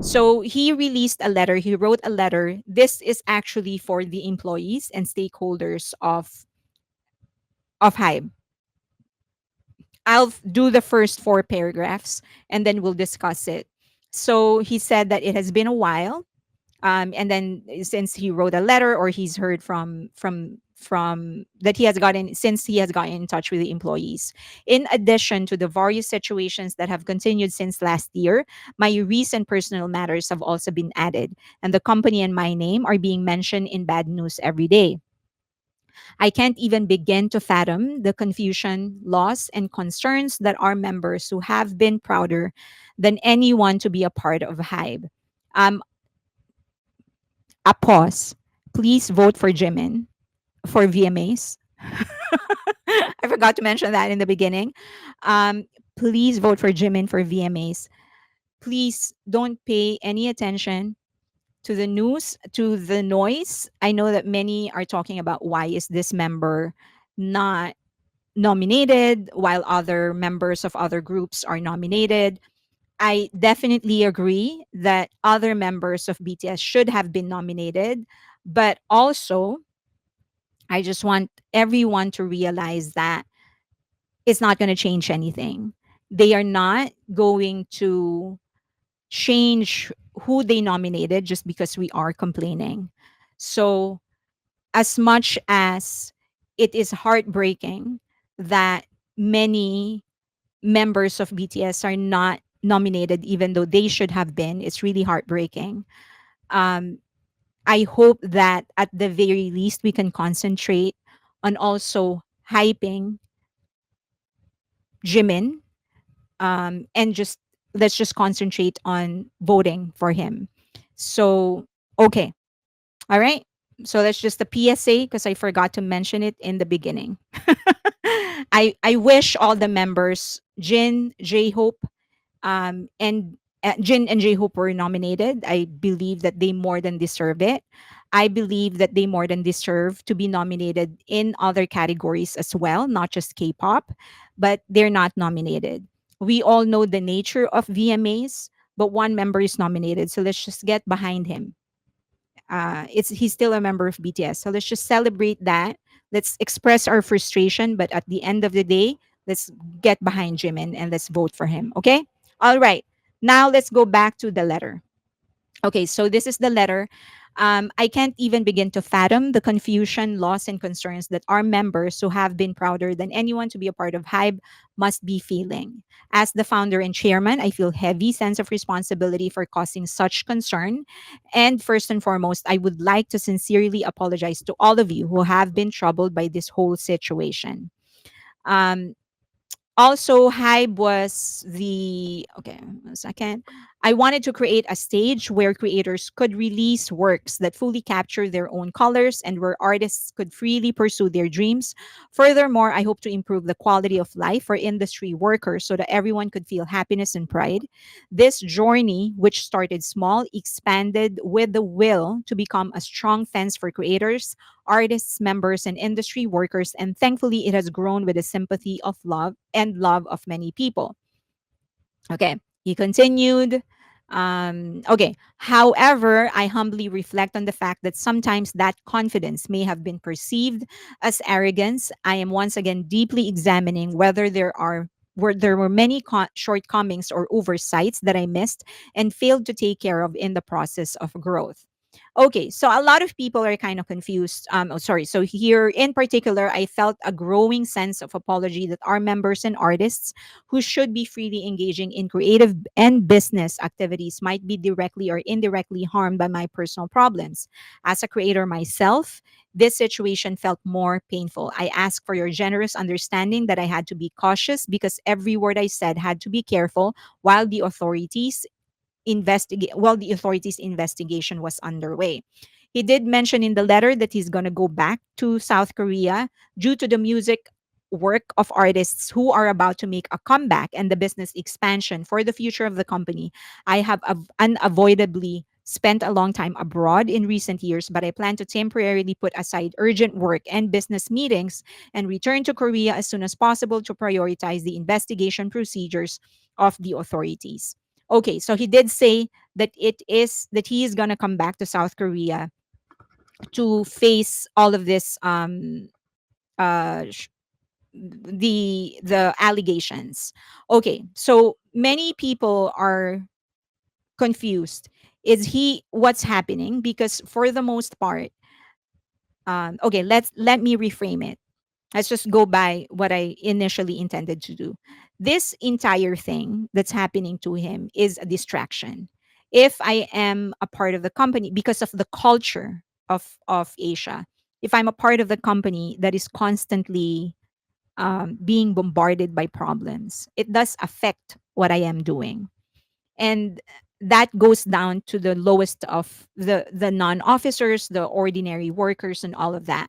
So he released a letter, he wrote a letter. This is actually for the employees and stakeholders of HYBE. I'll do the first four paragraphs and then we'll discuss it. So he said that it has been a while, and then since he wrote a letter, or he's heard from that he has gotten since he has gotten in touch with the employees. In addition to the various situations that have continued since last year, my recent personal matters have also been added, and the company and my name are being mentioned in bad news every day. I can't even begin to fathom the confusion, loss, and concerns that our members who have been prouder than anyone to be a part of HYBE. Um, a pause. Please vote for Jimin for VMAs. I forgot to mention that in the beginning. Um, please vote for Jimin for VMAs. Please don't pay any attention to the news, to the noise. I know that many are talking about why is this member not nominated while other members of other groups are nominated. I definitely agree that other members of BTS should have been nominated, but also I just want everyone to realize that it's not going to change anything. They are not going to change who they nominated just because we are complaining. So, as much as it is heartbreaking that many members of BTS are not nominated, even though they should have been, it's really heartbreaking. Um, I hope that at the very least we can concentrate on also hyping Jimin, and just let's just concentrate on voting for him. So, okay. All right. So that's just a PSA because I forgot to mention it in the beginning. I wish all the members, Jin, J Hope, and Jin and J Hope were nominated. I believe that they more than deserve it. I believe that they more than deserve to be nominated in other categories as well, not just K-pop, but they're not nominated. We all know the nature of VMAs, but one member is nominated, so let's just get behind him. It's He's still a member of BTS, so let's just celebrate that. Let's express our frustration, but at the end of the day, let's get behind Jimin and let's vote for him. Okay. All right. Now let's go back to the letter. Okay, so this is the letter. I can't even begin to fathom the confusion, loss, and concerns that our members who have been prouder than anyone to be a part of HYBE must be feeling. As the founder and chairman, I feel heavy sense of responsibility for causing such concern. And first and foremost, I would like to sincerely apologize to all of you who have been troubled by this whole situation. Um, Also, Hybe was the okay, a second. I wanted to create a stage where creators could release works that fully capture their own colors and where artists could freely pursue their dreams. Furthermore, I hope to improve the quality of life for industry workers so that everyone could feel happiness and pride. This journey, which started small, expanded with the will to become a strong fence for creators, artists, members, and industry workers, and thankfully it has grown with the sympathy of love and love of many people. Okay, he continued. Okay, however, I humbly reflect on the fact that sometimes that confidence may have been perceived as arrogance. I am once again deeply examining whether there were many shortcomings or oversights that I missed and failed to take care of in the process of growth. Okay, so a lot of people are kind of confused. Oh, sorry. So here in particular, I felt a growing sense of apology that our members and artists who should be freely engaging in creative and business activities might be directly or indirectly harmed by my personal problems. As a creator myself, this situation felt more painful. I ask for your generous understanding that I had to be cautious because every word I said had to be careful while the authorities investigation was underway. He did mention in the letter that he's going to go back to South Korea due to the music work of artists who are about to make a comeback and the business expansion for the future of the company. I have unavoidably spent a long time abroad in recent years, but I plan to temporarily put aside urgent work and business meetings and return to Korea as soon as possible to prioritize the investigation procedures of the authorities. Okay, so he did say that he is going to come back to South Korea to face all of this uh sh- the allegations. Okay, so many people are confused. Is he what's happening? Because for the most part, okay, let me reframe it. Let's just go by what I initially intended to do. This entire thing that's happening to him is a distraction. If I am a part of the company, because of the culture of Asia, if I'm a part of the company that is constantly being bombarded by problems, it does affect what I am doing. And that goes down to the lowest of the non-officers, the ordinary workers, and all of that.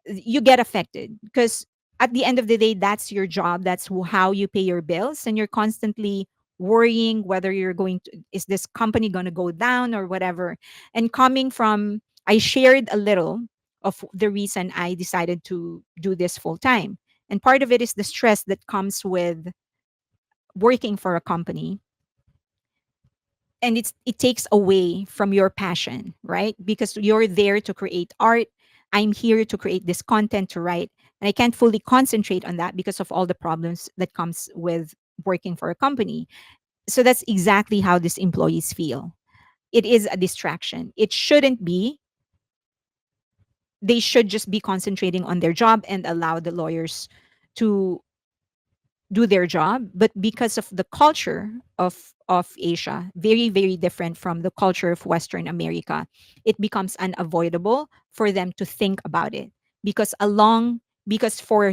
You get affected because at the end of the day, that's your job, that's how you pay your bills, and you're constantly worrying whether you're going to, is this company going to go down or whatever. And coming from, I shared a little of the reason I decided to do this full time, and part of it is the stress that comes with working for a company, and it takes away from your passion, right? Because you're there to create art. I'm here to create this content to write, and I can't fully concentrate on that because of all the problems that comes with working for a company. So that's exactly how these employees feel. It is a distraction. It shouldn't be. They should just be concentrating on their job and allow the lawyers to do their job. But because of the culture of Asia, very very different from the culture of Western America, it becomes unavoidable for them to think about it. Because along because for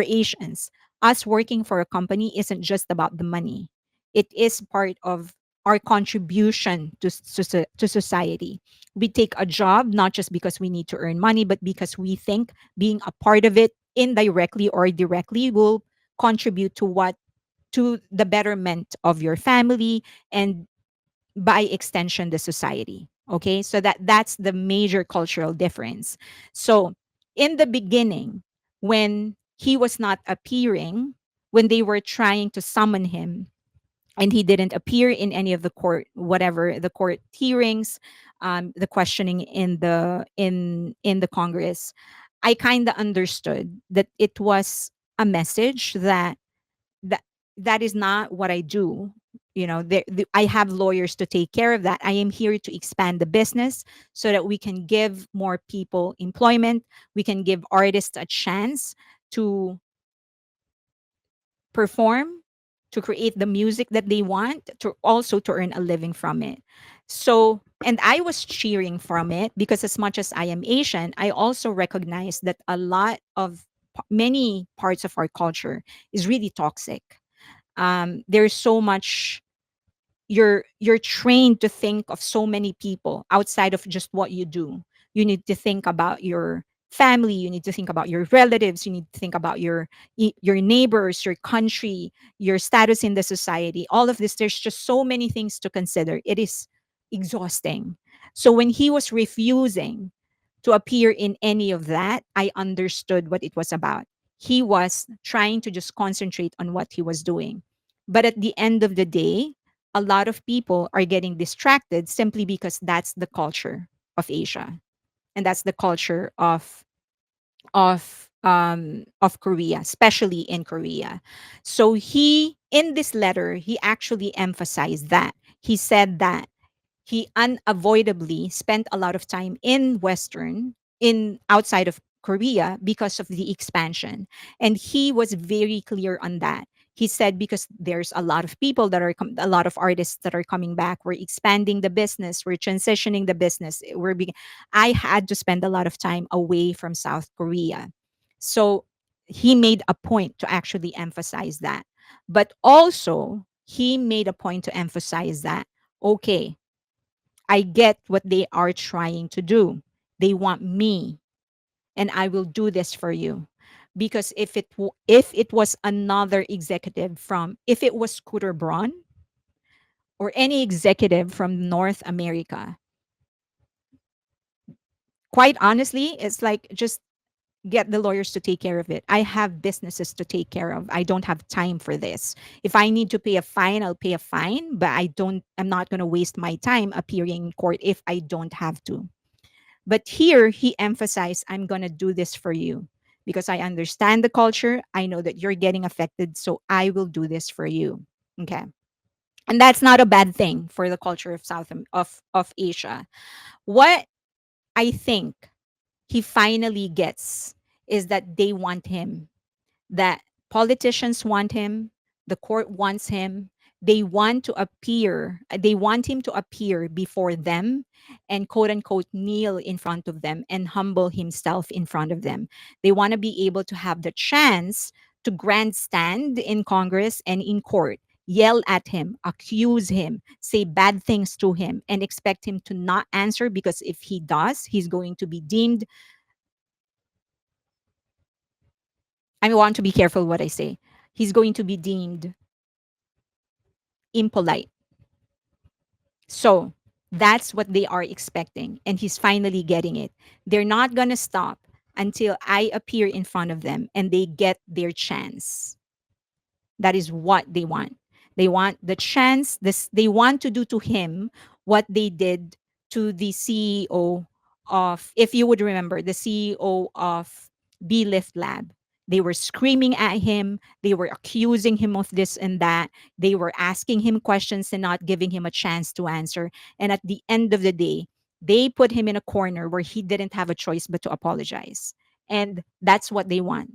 Asians, us working for a company isn't just about the money. It is part of our contribution to society. We take a job not just because we need to earn money, but because we think being a part of it indirectly or directly will contribute to the betterment of your family, and by extension the society. Okay, so that's the major cultural difference. So in the beginning, when he was not appearing, when they were trying to summon him and he didn't appear in any of the court, whatever the court hearings, the questioning in the Congress, I kind of understood that it was a message that that is not what I do. You know, I have lawyers to take care of that. I am here to expand the business so that we can give more people employment. We can give artists a chance to perform, to create the music that they want, to also to earn a living from it. So, and I was cheering from it because as much as I am Asian, I also recognize that a lot of many parts of our culture is really toxic. There's so much, you're trained to think of so many people outside of just what you do. You need to think about your family, you need to think about your relatives, you need to think about your neighbors, your country, your status in the society. All of this, there's just so many things to consider. It is exhausting. So when he was refusing to appear in any of that, I understood what it was about. He was trying to just concentrate on what he was doing. But at the end of the day, a lot of people are getting distracted simply because that's the culture of Asia. And that's the culture of Korea, especially in Korea. So he in this letter, he actually emphasized that. He said that he unavoidably spent a lot of time in outside of Korea because of the expansion. And he was very clear on that. He said because there's a lot of people that are a lot of artists that are coming back. We're expanding the business. We're transitioning the business. I had to spend a lot of time away from South Korea. So he made a point to actually emphasize that. But also he made a point to emphasize that, okay, I get what they are trying to do. They want me, and I will do this for you. Because if it was another executive from, if it was Scooter Braun or any executive from North America, quite honestly, it's like just get the lawyers to take care of it. I have businesses to take care of. I don't have time for this. If I need to pay a fine, I'll pay a fine, but I'm not going to waste my time appearing in court if I don't have to. But here he emphasized, I'm going to do this for you because I understand the culture. I know that you're getting affected, so I will do this for you. Okay. And that's not a bad thing for the culture of of Asia. What I think he finally gets is that they want him, that politicians want him, the court wants him. They want him to appear before them and quote unquote kneel in front of them and humble himself in front of them. They want to be able to have the chance to grandstand in Congress and in court, yell at him, accuse him, say bad things to him, and expect him to not answer because if he does, he's going to be deemed, I want to be careful what I say. He's going to be deemed impolite. So that's what they are expecting. And he's finally getting it. They're not going to stop until I appear in front of them and they get their chance. That is what they want. They want the chance. They want to do to him what they did to the CEO of, if you would remember, the CEO of B Lift Lab. They were screaming at him. They were accusing him of this and that. They were asking him questions and not giving him a chance to answer. And at the end of the day, they put him in a corner where he didn't have a choice but to apologize. And that's what they want.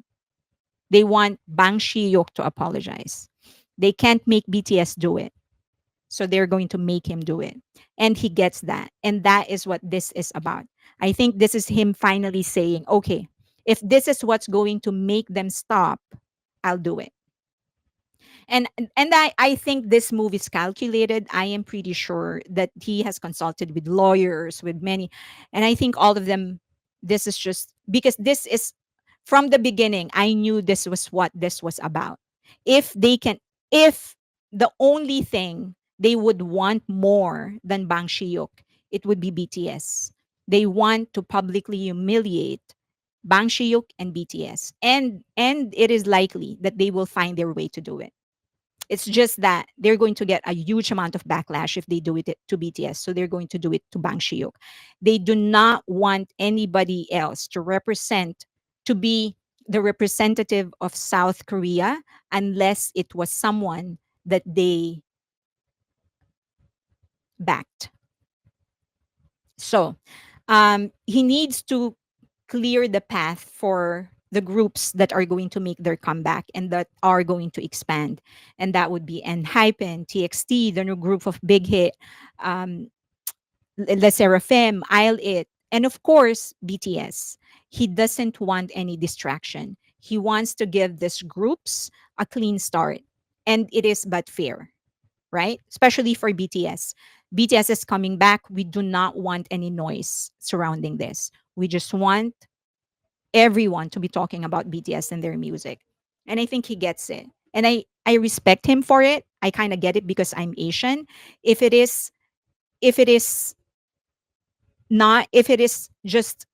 They want Bang Shi-hyuk to apologize. They can't make BTS do it. So they're going to make him do it. And he gets that. And that is what this is about. I think this is him finally saying, okay, if this is what's going to make them stop, I'll do it. And I think this move is calculated. I am pretty sure that he has consulted with lawyers, with many, and I think all of them. This is just because this is from the beginning. I knew this was what this was about. If they can, if the only thing they would want more than Bang Shiyok, it would be BTS. They want to publicly humiliate Bang Shiyok and BTS, and it is likely that they will find their way to do it. It's just that they're going to get a huge amount of backlash if they do it to BTS. So they're going to do it to Bang Shihyuk. They do not want anybody else to represent, to be the representative of South Korea unless it was someone that they backed. So he needs to clear the path for the groups that are going to make their comeback and that are going to expand. And that would be Hypen, TXT, the new group of Big Hit, um, Le Seraphim, I'll It, and of course, BTS. He doesn't want any distraction. He wants to give these groups a clean start. And it is but fair, right? Especially for BTS. BTS is coming back. We do not want any noise surrounding this. We just want everyone to be talking about BTS and their music. And I think he gets it. And I respect him for it. I kind of get it because I'm Asian. If it is if it is not if it is just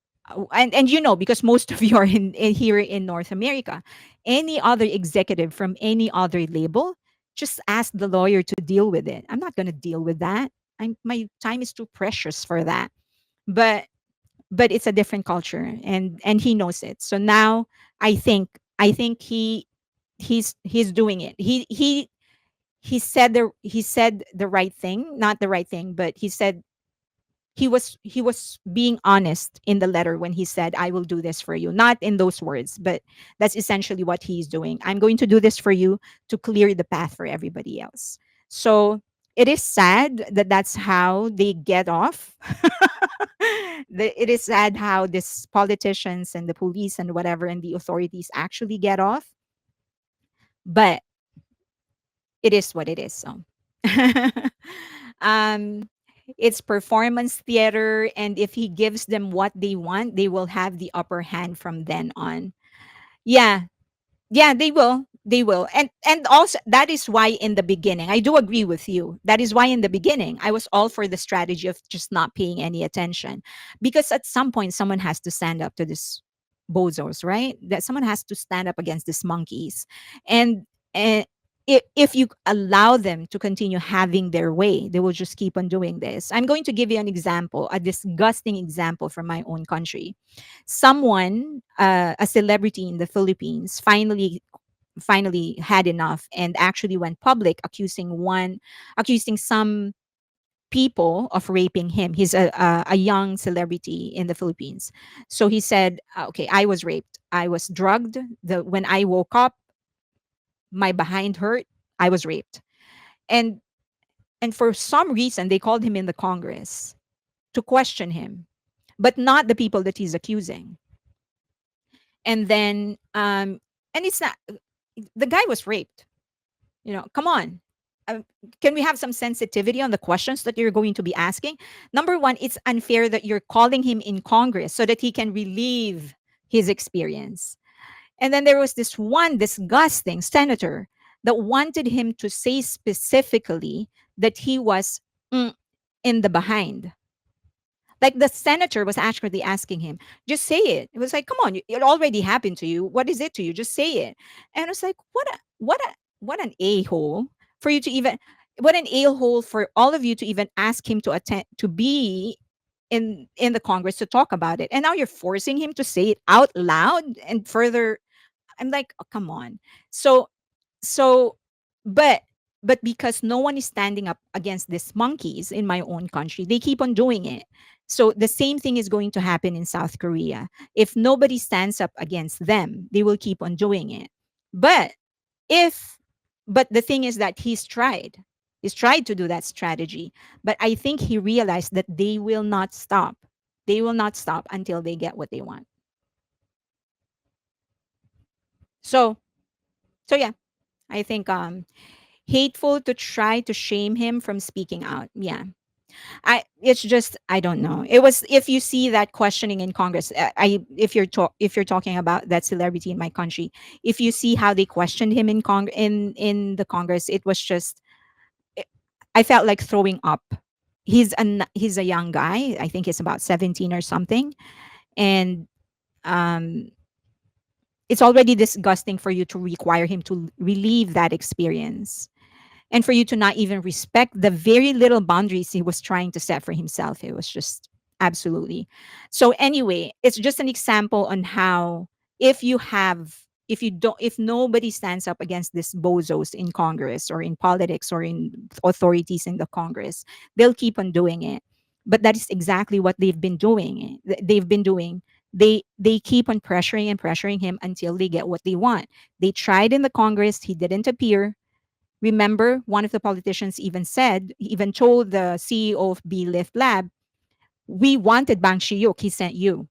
and you know because most of you are in here in North America, any other executive from any other label, just ask the lawyer to deal with it. I'm not going to deal with that. My time is too precious for that. But it's a different culture and he knows it. So now I think he's doing it. He said the right thing, not the right thing, but he was being honest in the letter when he said I will do this for you, not in those words, but that's essentially what he's doing. I'm going to do this for you to clear the path for everybody else. So it is sad that that's how they get off. It is sad how these politicians and the police and whatever and the authorities actually get off, but it is what it is. So um it's performance theater, and if he gives them what they want, they will have the upper hand from then on. Yeah, yeah, they will. And also that is why in the beginning, I do agree with you, that is why in the beginning I was all for the strategy of just not paying any attention, because at some point someone has to stand up to this bozos, right? That someone has to stand up against these monkeys. And if you allow them to continue having their way, they will just keep on doing this. I'm going to give you an example, a disgusting example from my own country. Someone, a celebrity in the Philippines, finally had enough and actually went public accusing some people of raping him. He's a young celebrity in the Philippines. So he said, okay, I was raped. I was drugged. When I woke up, my behind hurt. I was raped. And and for some reason they called him in the Congress to question him, but not the people that he's accusing. And then and it's not, the guy was raped. Come on. Um, can we have some sensitivity on the questions that you're going to be asking? Number one, it's unfair that you're calling him in Congress so that he can relieve his experience. And then there was this one disgusting senator that wanted him to say specifically that he was mm, in the behind. Like the senator was actually asking him, just say it. It was like, come on, it already happened to you. What is it to you? Just say it. And I was like, what an a-hole for you to even, what an a-hole for all of you to even ask him to attend, to be in the Congress to talk about it. And now you're forcing him to say it out loud and further. I'm like, oh, come on. So so but but because no one is standing up against these monkeys in my own country, they keep on doing it. So the same thing is going to happen in South Korea. If nobody stands up against them, they will keep on doing it. But if but the thing is that he's tried to do that strategy, but I think he realized that they will not stop until they get what they want. So so yeah, I think hateful to try to shame him from speaking out. Yeah. It's just, I don't know. It was, if you see that questioning in Congress, I if you're talking about that celebrity in my country, if you see how they questioned him in the Congress, it was just, it- I felt like throwing up. He's a young guy. I think he's about 17 or something. And um it's already disgusting for you to require him to relieve that experience, and for you to not even respect the very little boundaries he was trying to set for himself. It was just absolutely. So anyway, it's just an example on how, if nobody stands up against these bozos in Congress or in politics or in authorities in the Congress, they'll keep on doing it. But that is exactly what they've been doing. They keep on pressuring and pressuring him until they get what they want. They tried in the Congress, he didn't appear. Remember, one of the politicians even told the CEO of B Lift Lab, we wanted Bang Shiyuk, he sent you.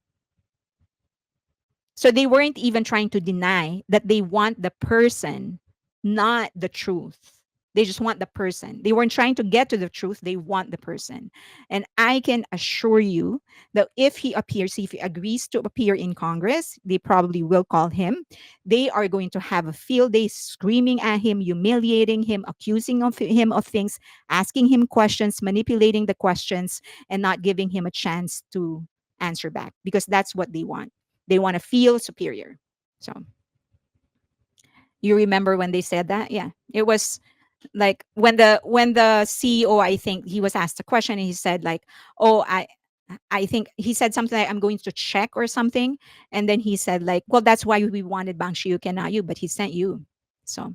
So they weren't even trying to deny that they want the person, not the truth. They just want the person. They weren't trying to get to the truth. They want the person. And I can assure you that if he agrees to appear in Congress, they probably will call him. They are going to have a field day screaming at him, humiliating him, accusing him of things, asking him questions, manipulating the questions, and not giving him a chance to answer back, because that's what they want. They want to feel superior. So you remember when they said that? Yeah. It was like when the CEO, I think he was asked a question and he said like, "Oh, I think he said something like, I'm going to check or something." And then he said like, "Well, that's why we wanted Bang Shiyuk and not you, but he sent you." So,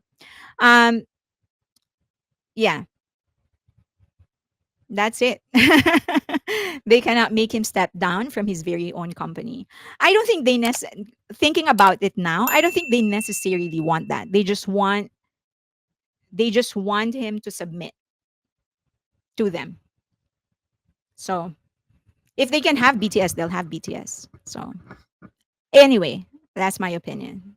um yeah, that's it. They cannot make him step down from his very own company. I don't think thinking about it now, I don't think they necessarily want that. They just want him to submit to them. So, if they can have BTS, they'll have BTS. So, anyway, that's my opinion.